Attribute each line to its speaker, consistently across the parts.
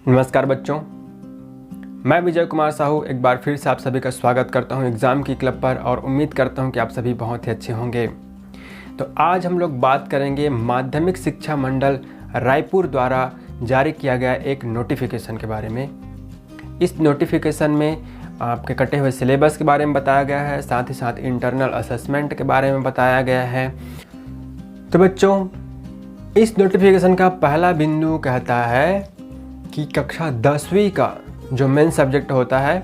Speaker 1: नमस्कार बच्चों, मैं विजय कुमार साहू एक बार फिर से आप सभी का स्वागत करता हूं एग्ज़ाम की क्लब पर और उम्मीद करता हूं कि आप सभी बहुत ही अच्छे होंगे। तो आज हम लोग बात करेंगे माध्यमिक शिक्षा मंडल रायपुर द्वारा जारी किया गया एक नोटिफिकेशन के बारे में। इस नोटिफिकेशन में आपके कटे हुए सिलेबस के बारे में बताया गया है, साथ ही साथ इंटरनल असेसमेंट के बारे में बताया गया है। तो बच्चों, इस नोटिफिकेशन का पहला बिंदु कहता है कि कक्षा 10वीं का जो मेन सब्जेक्ट होता है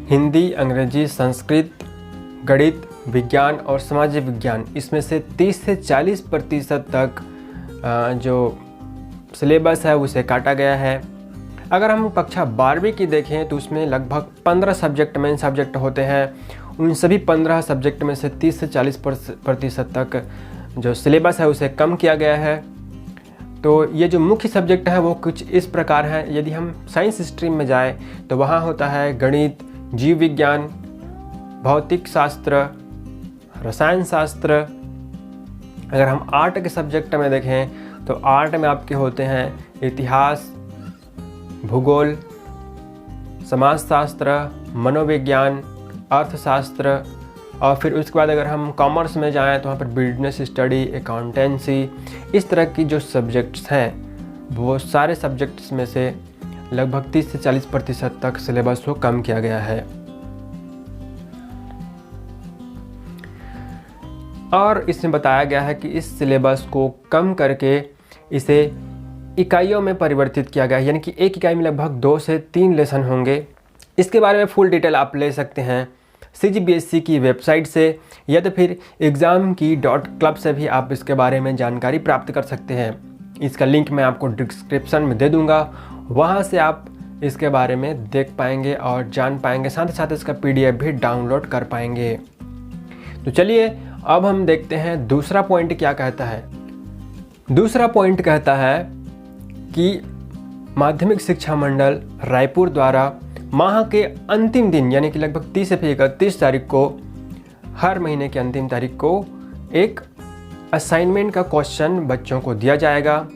Speaker 1: हिंदी, अंग्रेजी, संस्कृत, गणित, विज्ञान और समाज विज्ञान, इसमें से 30 से 40% तक जो सिलेबस है उसे काटा गया है। अगर हम कक्षा 12वीं की देखें तो उसमें लगभग 15 सब्जेक्ट मेन सब्जेक्ट होते हैं। उन सभी 15 सब्जेक्ट में से 30 से 40% तक जो सिलेबस है उसे कम किया गया है। तो ये जो मुख्य सब्जेक्ट है वो कुछ इस प्रकार हैं। यदि हम साइंस स्ट्रीम में जाएं तो वहाँ होता है गणित, जीव विज्ञान, भौतिक शास्त्र, रसायन शास्त्र। अगर हम आर्ट के सब्जेक्ट में देखें तो आर्ट में आपके होते हैं इतिहास, भूगोल, समाजशास्त्र, मनोविज्ञान, अर्थशास्त्र। और फिर उसके बाद अगर हम कॉमर्स में जाएं तो वहाँ पर बिजनेस स्टडी, अकाउंटेंसी, इस तरह की जो सब्जेक्ट्स हैं वो सारे सब्जेक्ट्स में से लगभग 30 से 40% तक सिलेबस को कम किया गया है। और इसमें बताया गया है कि इस सिलेबस को कम करके इसे इकाइयों में परिवर्तित किया गया है, यानी कि एक इकाई में लगभग 2 से 3 लेसन होंगे। इसके बारे में फुल डिटेल आप ले सकते हैं CGBSC की वेबसाइट से, या तो फिर एग्ज़ाम की .club से भी आप इसके बारे में जानकारी प्राप्त कर सकते हैं। इसका लिंक मैं आपको डिस्क्रिप्शन में दे दूंगा, वहां से आप इसके बारे में देख पाएंगे और जान पाएंगे, साथ ही साथ इसका PDF भी डाउनलोड कर पाएंगे। तो चलिए अब हम देखते हैं दूसरा पॉइंट क्या कहता है। दूसरा पॉइंट कहता है कि माध्यमिक शिक्षा मंडल रायपुर द्वारा माह के अंतिम दिन यानी कि लगभग 30 से 31 तारीख को, हर महीने की अंतिम तारीख को एक असाइनमेंट का क्वेश्चन बच्चों को दिया जाएगा,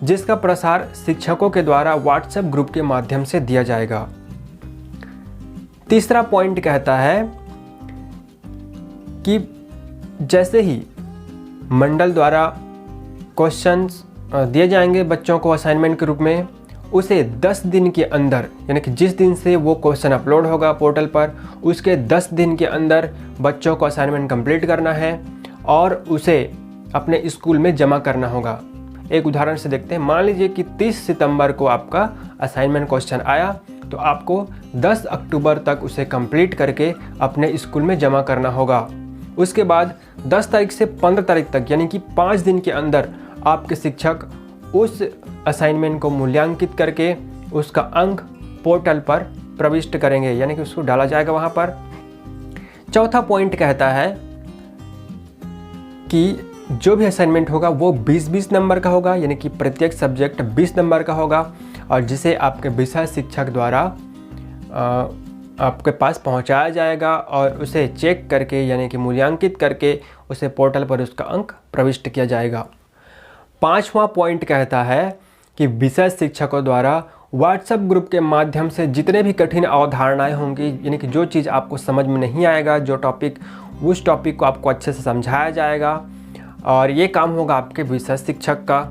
Speaker 1: जिसका प्रसार शिक्षकों के द्वारा व्हाट्सएप ग्रुप के माध्यम से दिया जाएगा। तीसरा पॉइंट कहता है कि जैसे ही मंडल द्वारा क्वेश्चंस दिए जाएंगे बच्चों को असाइनमेंट के रूप में, उसे 10 दिन के अंदर, यानी कि जिस दिन से वो क्वेश्चन अपलोड होगा पोर्टल पर, उसके 10 दिन के अंदर बच्चों को असाइनमेंट कंप्लीट करना है और उसे अपने स्कूल में जमा करना होगा। एक उदाहरण से देखते हैं। मान लीजिए कि 30 सितंबर को आपका असाइनमेंट क्वेश्चन आया, तो आपको 10 अक्टूबर तक उसे कंप्लीट करके अपने स्कूल में जमा करना होगा। उसके बाद 10 तारीख से 15 तारीख तक, यानी कि 5 दिन के अंदर आपके शिक्षक उस असाइनमेंट को मूल्यांकित करके उसका अंक पोर्टल पर प्रविष्ट करेंगे, यानी कि उसको डाला जाएगा वहाँ पर। चौथा पॉइंट कहता है कि जो भी असाइनमेंट होगा वो 20-20 नंबर का होगा, यानी कि प्रत्येक सब्जेक्ट 20 नंबर का होगा, और जिसे आपके विषय शिक्षक द्वारा आपके पास पहुँचाया जाएगा और उसे चेक करके, यानी कि मूल्यांकित करके उसे पोर्टल पर उसका अंक प्रविष्ट किया जाएगा। पांचवा पॉइंट कहता है कि विषय शिक्षकों द्वारा व्हाट्सएप ग्रुप के माध्यम से जितने भी कठिन अवधारणाएं होंगी, यानी कि जो चीज़ आपको समझ में नहीं आएगा, जो टॉपिक, उस टॉपिक को आपको अच्छे से समझाया जाएगा, और ये काम होगा आपके विषय शिक्षक का।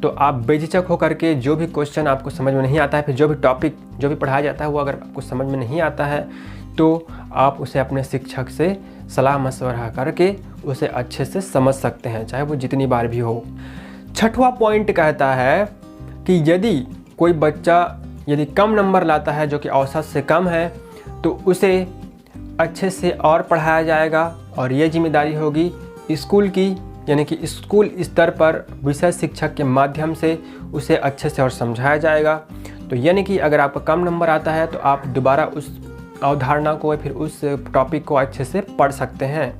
Speaker 1: तो आप बेझिझक होकर के जो भी क्वेश्चन आपको समझ में नहीं आता है, फिर जो भी टॉपिक जो भी पढ़ाया जाता है वो अगर आपको समझ में नहीं आता है तो आप उसे अपने शिक्षक से सलाह मशवरा करके उसे अच्छे से समझ सकते हैं, चाहे वो जितनी बार भी हो। छठवां पॉइंट कहता है कि यदि कोई बच्चा यदि कम नंबर लाता है, जो कि औसत से कम है, तो उसे अच्छे से और पढ़ाया जाएगा, और ये जिम्मेदारी होगी स्कूल की, यानी कि स्कूल स्तर पर विषय शिक्षक के माध्यम से उसे अच्छे से और समझाया जाएगा। तो यानी कि अगर आपका कम नंबर आता है तो आप दोबारा उस अवधारणा को या फिर उस टॉपिक को अच्छे से पढ़ सकते हैं,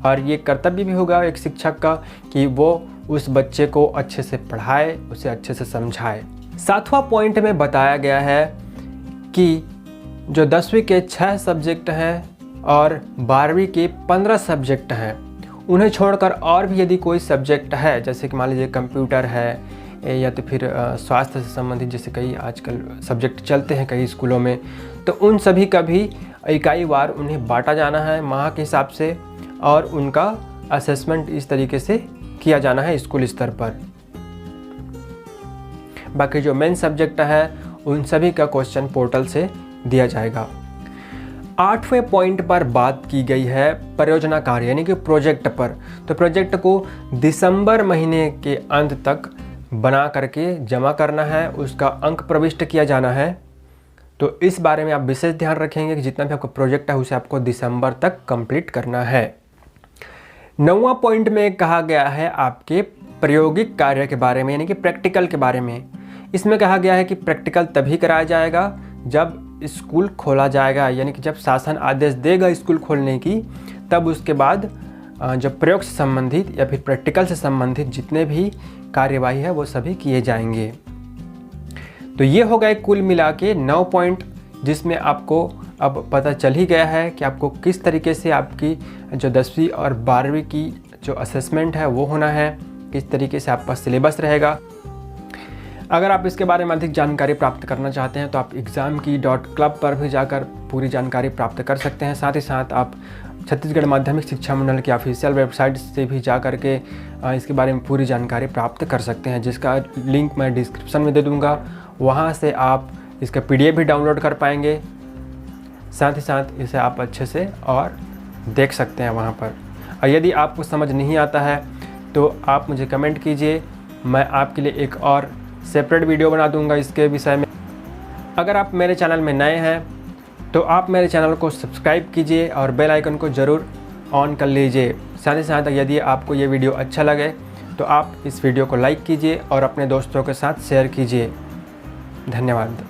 Speaker 1: और ये कर्तव्य भी होगा एक शिक्षक का कि वो उस बच्चे को अच्छे से पढ़ाए, उसे अच्छे से समझाए। सातवां पॉइंट में बताया गया है कि जो 10वीं के 6 सब्जेक्ट हैं और 12वीं के 15 सब्जेक्ट हैं, उन्हें छोड़कर और भी यदि कोई सब्जेक्ट है, जैसे कि मान लीजिए कंप्यूटर है या तो फिर स्वास्थ्य से संबंधित जैसे कई आजकल सब्जेक्ट चलते हैं कई स्कूलों में, तो उन सभी का भी इकाई वार उन्हें बांटा जाना है माह के हिसाब से, और उनका असेसमेंट इस तरीके से किया जाना है स्कूल स्तर पर। बाकी जो मेन सब्जेक्ट है उन सभी का क्वेश्चन पोर्टल से दिया जाएगा। 8वें पॉइंट पर बात की गई है परियोजना कार्य यानी कि प्रोजेक्ट पर। तो प्रोजेक्ट को दिसंबर महीने के अंत तक बना करके जमा करना है, उसका अंक प्रविष्ट किया जाना है। तो इस बारे में आप विशेष ध्यान रखेंगे कि जितना भी आपका प्रोजेक्ट है उसे आपको दिसंबर तक कंप्लीट करना है। 9वां पॉइंट में कहा गया है आपके प्रायोगिक कार्य के बारे में यानी कि प्रैक्टिकल के बारे में। इसमें कहा गया है कि प्रैक्टिकल तभी कराया जाएगा जब स्कूल खोला जाएगा, यानी कि जब शासन आदेश देगा स्कूल खोलने की, तब उसके बाद जब प्रयोग से संबंधित या फिर प्रैक्टिकल से संबंधित जितने भी कार्यवाही है वो सभी किए जाएंगे। तो ये हो गए कुल मिला के 9 पॉइंट, जिसमें आपको अब पता चल ही गया है कि आपको किस तरीके से आपकी जो 10वीं और 12वीं की जो असेसमेंट है वो होना है, किस तरीके से आपका सिलेबस रहेगा। अगर आप इसके बारे में अधिक जानकारी प्राप्त करना चाहते हैं तो आप examkey.club पर भी जाकर पूरी जानकारी प्राप्त कर सकते हैं। साथ ही साथ आप छत्तीसगढ़ माध्यमिक शिक्षा मंडल की ऑफिशियल वेबसाइट से भी जा कर के इसके बारे में पूरी जानकारी प्राप्त कर सकते हैं, जिसका लिंक मैं डिस्क्रिप्शन में दे दूँगा। वहाँ से आप इसका PDF भी डाउनलोड कर पाएंगे। साथ ही साथ इसे आप अच्छे से और देख सकते हैं वहाँ पर। और यदि आपको समझ नहीं आता है तो आप मुझे कमेंट कीजिए, मैं आपके लिए एक और सेपरेट वीडियो बना दूंगा इसके विषय में। अगर आप मेरे चैनल में नए हैं तो आप मेरे चैनल को सब्सक्राइब कीजिए और बेल आइकन को ज़रूर ऑन कर लीजिए। साथ ही साथ यदि आपको ये वीडियो अच्छा लगे तो आप इस वीडियो को लाइक कीजिए और अपने दोस्तों के साथ शेयर कीजिए। धन्यवाद।